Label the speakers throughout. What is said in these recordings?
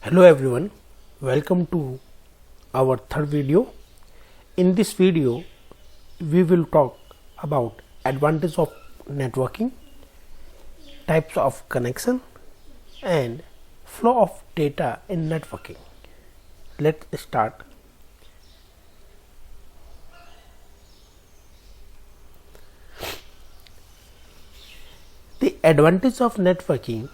Speaker 1: Hello everyone, welcome to our third video. In this video, we will talk about advantage of networking, types of connection and flow of data in networking. Let's start. The advantage of networking.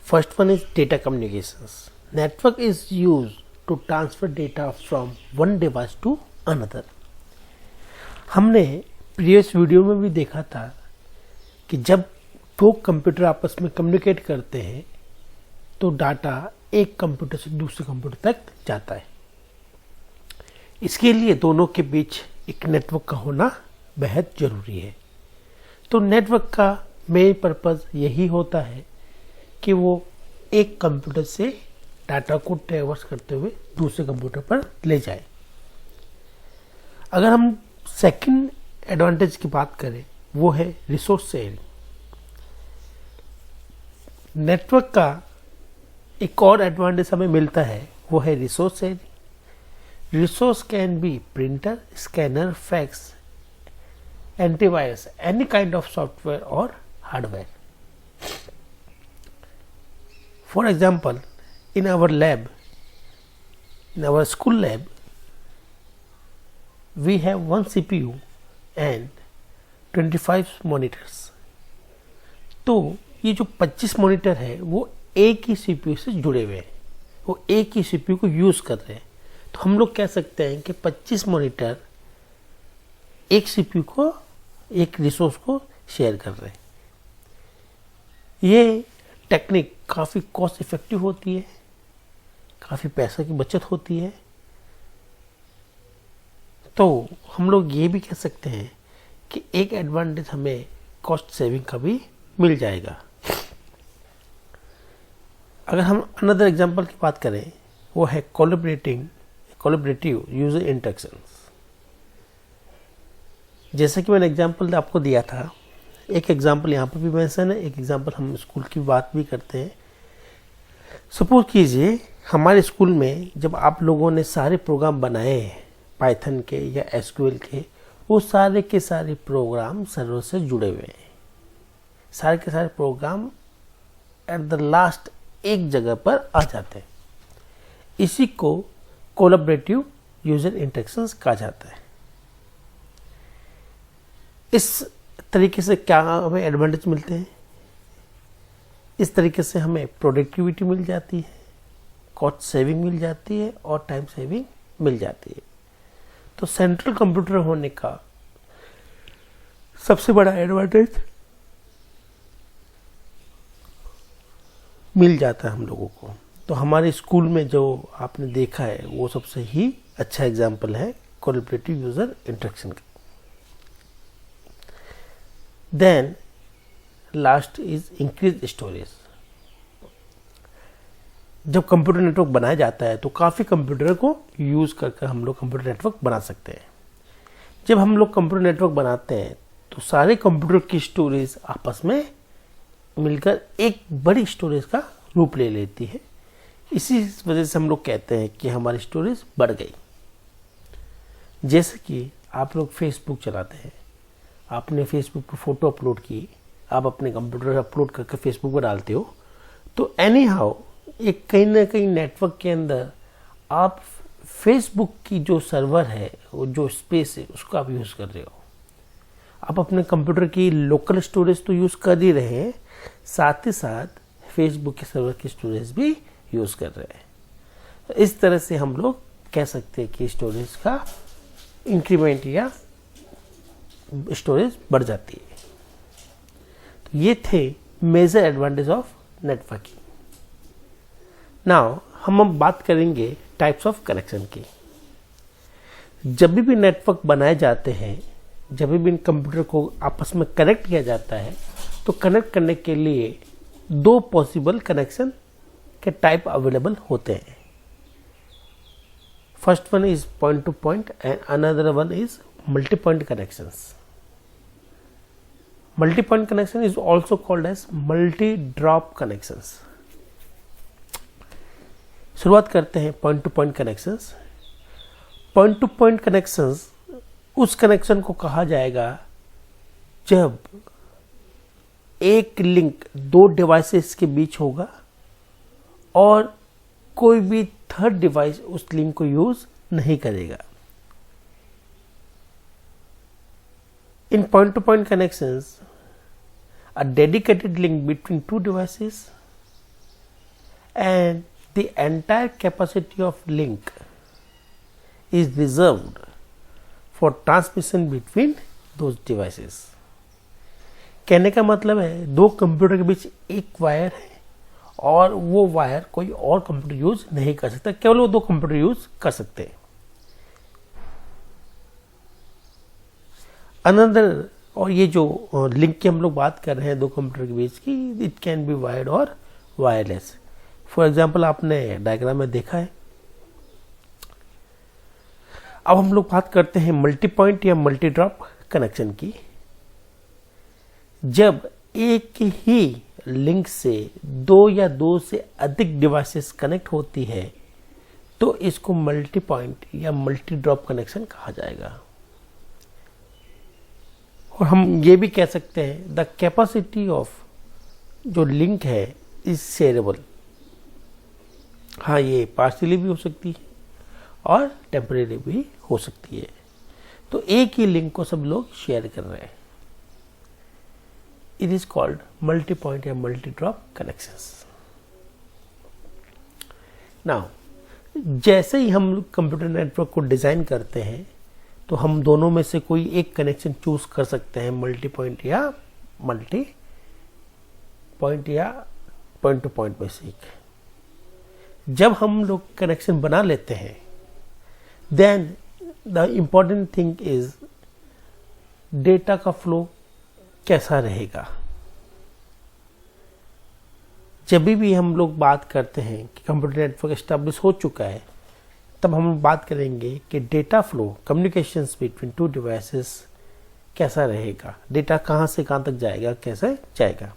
Speaker 1: First one is data communications. Network is used to transfer data from one device to another. हमने previous video में भी देखा था कि जब दो computer आपस में कम्युनिकेट करते हैं तो डाटा एक कंप्यूटर से दूसरे कंप्यूटर तक जाता है. इसके लिए दोनों के बीच एक नेटवर्क का होना बेहद जरूरी है. तो नेटवर्क का मेन पर्पस यही होता है कि वो एक कंप्यूटर से डाटा को ट्रेवर्स करते हुए दूसरे कंप्यूटर पर ले जाए. अगर हम सेकंड एडवांटेज की बात करें वो है रिसोर्स शेयरिंग. नेटवर्क का एक और एडवांटेज हमें मिलता है वो है resource sharing. Resource can be printer, scanner, fax, antivirus, any kind of software और hardware. For example, in our lab, in our school lab, we have one CPU and 25 monitors. तो ये जो 25 मॉनिटर है वो एक ही CPU से जुड़े हुए हैं, वो एक ही CPU को यूज़ कर रहे हैं. तो हम लोग कह सकते हैं कि 25 मॉनिटर एक CPU को, एक रिसोर्स को शेयर कर रहे हैं. ये टेक्निक काफ़ी कॉस्ट इफेक्टिव होती है, काफ़ी पैसा की बचत होती है. तो हम लोग ये भी कह सकते हैं कि एक एडवांटेज हमें कॉस्ट सेविंग का भी मिल जाएगा. अगर हम अनदर एग्जांपल की बात करें वो है कोलैबोरेटिव यूजर इंटरेक्शंस. जैसा कि मैंने एग्जांपल आपको दिया था, एक एग्जांपल यहाँ पर भी मेंशन है, एक एग्जांपल हम स्कूल की बात भी करते हैं. सपोज कीजिए हमारे स्कूल में जब आप लोगों ने सारे प्रोग्राम बनाए हैं पाइथन के या एसक्यूएल के, वो सारे के सारे प्रोग्राम सर्वर से जुड़े हुए हैं. सारे के सारे प्रोग्राम एट द लास्ट एक जगह पर आ जाते हैं. इसी को कोलैबोरेटिव यूजर इंटरेक्शंस कहा जाता है. इस तरीके से क्या हमें एडवांटेज मिलते हैं? इस तरीके से हमें प्रोडक्टिविटी मिल जाती है, कॉस्ट सेविंग मिल जाती है और टाइम सेविंग मिल जाती है. तो सेंट्रल कंप्यूटर होने का सबसे बड़ा एडवांटेज मिल जाता है हम लोगों को. तो हमारे स्कूल में जो आपने देखा है वो सबसे ही अच्छा एग्जाम्पल है कोलैबोरेटिव यूजर इंटरेक्शन का. Then last is increased storage. जब कंप्यूटर नेटवर्क बनाया जाता है तो काफ़ी कंप्यूटर को यूज़ करके हम लोग कंप्यूटर नेटवर्क बना सकते हैं. जब हम लोग कंप्यूटर नेटवर्क बनाते हैं तो सारे कंप्यूटर की स्टोरेज आपस में मिलकर एक बड़ी स्टोरेज का रूप ले लेती है. इसी वजह से हम लोग कहते हैं कि हमारी स्टोरेज बढ़ गई. जैसे कि आप लोग फेसबुक चलाते हैं, आपने फेसबुक पर फोटो अपलोड की, आप अपने कंप्यूटर पर अपलोड करके फेसबुक पर डालते हो, तो एनी हाउ एक कहीं ना कहीं नेटवर्क के अंदर आप फेसबुक की जो सर्वर है, वो जो स्पेस है, उसको आप यूज़ कर रहे हो. आप अपने कंप्यूटर की लोकल स्टोरेज तो यूज़ कर ही रहे हैं, साथ ही साथ फेसबुक के सर्वर की स्टोरेज भी यूज़ कर रहे हैं. इस तरह से हम लोग कह सकते हैं कि स्टोरेज का इंक्रीमेंट या स्टोरेज बढ़ जाती है. तो ये थे major advantage of networking. Now हम बात करेंगे टाइप्स ऑफ कनेक्शन की. जब भी नेटवर्क बनाए जाते हैं, जब भी इन कंप्यूटर को आपस में कनेक्ट किया जाता है तो कनेक्ट करने के लिए दो पॉसिबल कनेक्शन के टाइप अवेलेबल होते हैं. First one is point to point and another one is multi point connections. Multi-point connection is also called as multi-drop connections. शुरुआत करते हैं point to point connections. Point to point connections उस connection को कहा जाएगा जब एक लिंक दो डिवाइसेस के बीच होगा और कोई भी थर्ड डिवाइस उस लिंक को यूज नहीं करेगा। In point to point connections, a dedicated link between two devices and the entire capacity of link is reserved for transmission between those devices। कहने का मतलब है दो कंप्यूटर के बीच एक वायर है और वो वायर कोई और कंप्यूटर यूज नहीं कर सकता, केवल वो दो कंप्यूटर यूज कर सकते हैं। अनदर, और ये जो लिंक की हम लोग बात कर रहे हैं दो कंप्यूटर के बीच की, इट कैन बी वायर्ड और वायरलेस। फॉर एग्जांपल आपने डायग्राम में देखा है। अब हम लोग बात करते हैं मल्टी पॉइंट या मल्टी ड्रॉप कनेक्शन की। जब एक ही लिंक से दो या दो से अधिक डिवाइसेस कनेक्ट होती है तो इसको मल्टी पॉइंट या मल्टी ड्रॉप कनेक्शन कहा जाएगा। और हम ये भी कह सकते हैं द कैपेसिटी ऑफ जो लिंक है इज शेयरेबल। हाँ, ये पार्शियली भी हो सकती है और टेम्परेरी भी हो सकती है। तो एक ही लिंक को सब लोग शेयर कर रहे हैं। It is called multi point या मल्टी ड्रॉप कनेक्शंस। नाउ, जैसे ही हम कंप्यूटर नेटवर्क को डिजाइन करते हैं तो हम दोनों में से कोई एक कनेक्शन चूज कर सकते हैं, मल्टी पॉइंट या मल्टी पॉइंट या पॉइंट टू पॉइंट में से एक। जब हम लोग कनेक्शन बना लेते हैं then the important thing is data का फ्लो कैसा रहेगा। जब भी हम लोग बात करते हैं कि कंप्यूटर नेटवर्क एस्टेब्लिश हो चुका है तब हम बात करेंगे कि data flow, communications between two devices कैसा रहेगा, डेटा कहाँ से कहाँ तक जाएगा, कैसे जाएगा।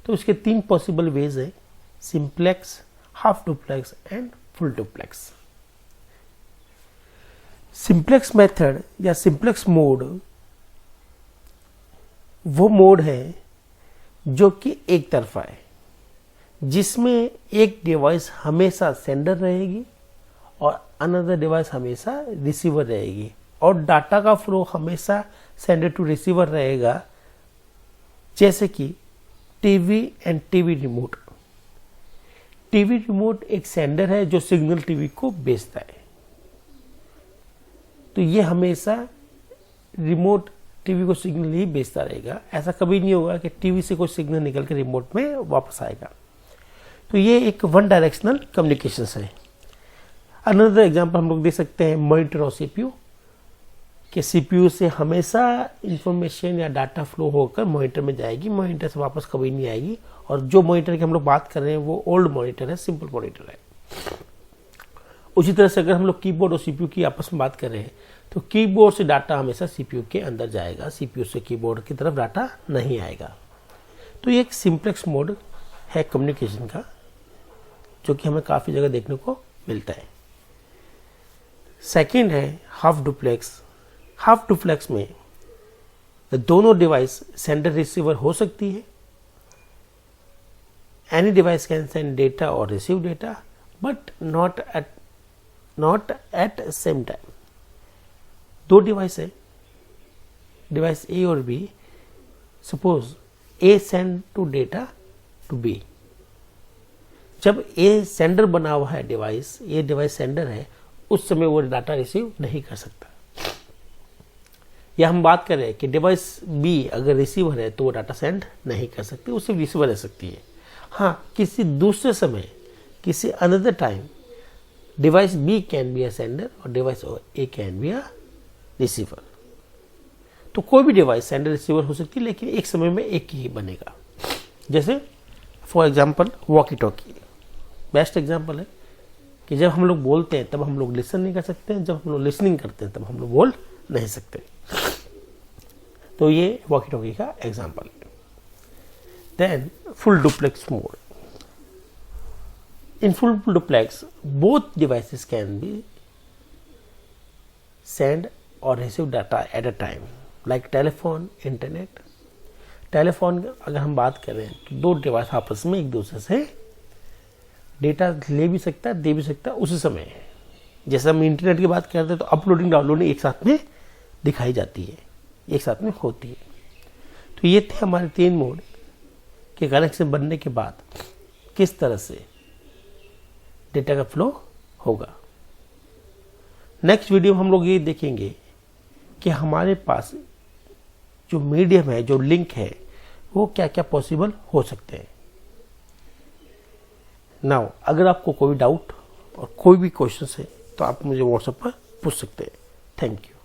Speaker 1: तो इसके तीन पॉसिबल वेज है, simplex, half duplex and full duplex. Simplex method या सिंप्लेक्स मोड वो मोड है जो कि एक तरफा है, जिसमें एक डिवाइस हमेशा सेंडर रहेगी और अनदर डिवाइस हमेशा रिसीवर रहेगी और डाटा का फ्लो हमेशा सेंडर टू रिसीवर रहेगा। जैसे कि TV and TV remote. TV remote एक सेंडर है जो सिग्नल टीवी को भेजता है, तो ये हमेशा रिमोट टीवी को सिग्नल ही भेजता रहेगा। ऐसा कभी नहीं होगा कि टीवी से कोई सिग्नल निकल के रिमोट में वापस आएगा। तो ये एक वन डायरेक्शनल कम्युनिकेशन है। अनदर एग्जांपल हम लोग दे सकते हैं मॉनिटर और सीपीयू, कि सीपीयू से हमेशा इंफॉर्मेशन या डाटा फ्लो होकर मॉनिटर में जाएगी, मॉनिटर से वापस कभी नहीं आएगी। और जो मॉनिटर की हम लोग बात कर रहे हैं वो ओल्ड मॉनिटर है, सिंपल मॉनिटर है। उसी तरह से अगर हम लोग कीबोर्ड और सीपीयू की आपस में बात कर रहे हैं तो कीबोर्ड से डाटा हमेशा सीपीयू के अंदर जाएगा, सीपीयू से कीबोर्ड की तरफ डाटा नहीं आएगा। तो ये एक सिंप्लेक्स मोड है कम्युनिकेशन का, जो कि हमें काफी जगह देखने को मिलता है। सेकेंड है हाफ डुप्लेक्स। हाफ डुप्लेक्स में दोनों डिवाइस सेंडर रिसीवर हो सकती है। Any device can send data और receive data but not at same time. दो डिवाइस है, डिवाइस ए और B. Suppose A send to data to B. जब ए सेंडर बना हुआ है डिवाइस, ये डिवाइस सेंडर है, उस समय वो डाटा रिसीव नहीं कर सकता। या हम बात करें कि डिवाइस बी अगर रिसीवर है तो वो डाटा सेंड नहीं कर सकती, उससे रिसीवर रह सकती है। हाँ, किसी दूसरे समय, किसी another time device B can be a sender और device A can be a receiver. तो कोई भी डिवाइस सेंडर रिसीवर हो सकती है, लेकिन एक समय में एक ही बनेगा। जैसे for example walkie talkie best example है कि जब हम लोग बोलते हैं तब हम लोग लिसन नहीं कर सकते हैं, जब हम लोग लिसनिंग करते हैं तब हम लोग बोल नहीं सकते। तो ये वॉकी टॉकी का एग्जाम्पल है। Then full duplex mode. In full duplex, both devices can be send or receive data at a time, like telephone, internet. Telephone अगर हम बात करें तो दो डिवाइस आपस में एक दूसरे से डेटा ले भी सकता है, दे भी सकता है उसी समय। जैसे हम इंटरनेट की बात करते हैं तो अपलोडिंग डाउनलोडिंग एक साथ में दिखाई जाती है, एक साथ में होती है। तो ये थे हमारे 3 मोड के कनेक्शन बनने के बाद किस तरह से डेटा का फ्लो होगा। नेक्स्ट वीडियो में हम लोग ये देखेंगे कि हमारे पास जो मीडियम है, जो लिंक है, वो क्या क्या पॉसिबल हो सकते हैं। नाउ अगर आपको कोई डाउट और कोई भी क्वेश्चन है तो आप मुझे व्हाट्सएप पर पूछ सकते हैं। Thank you.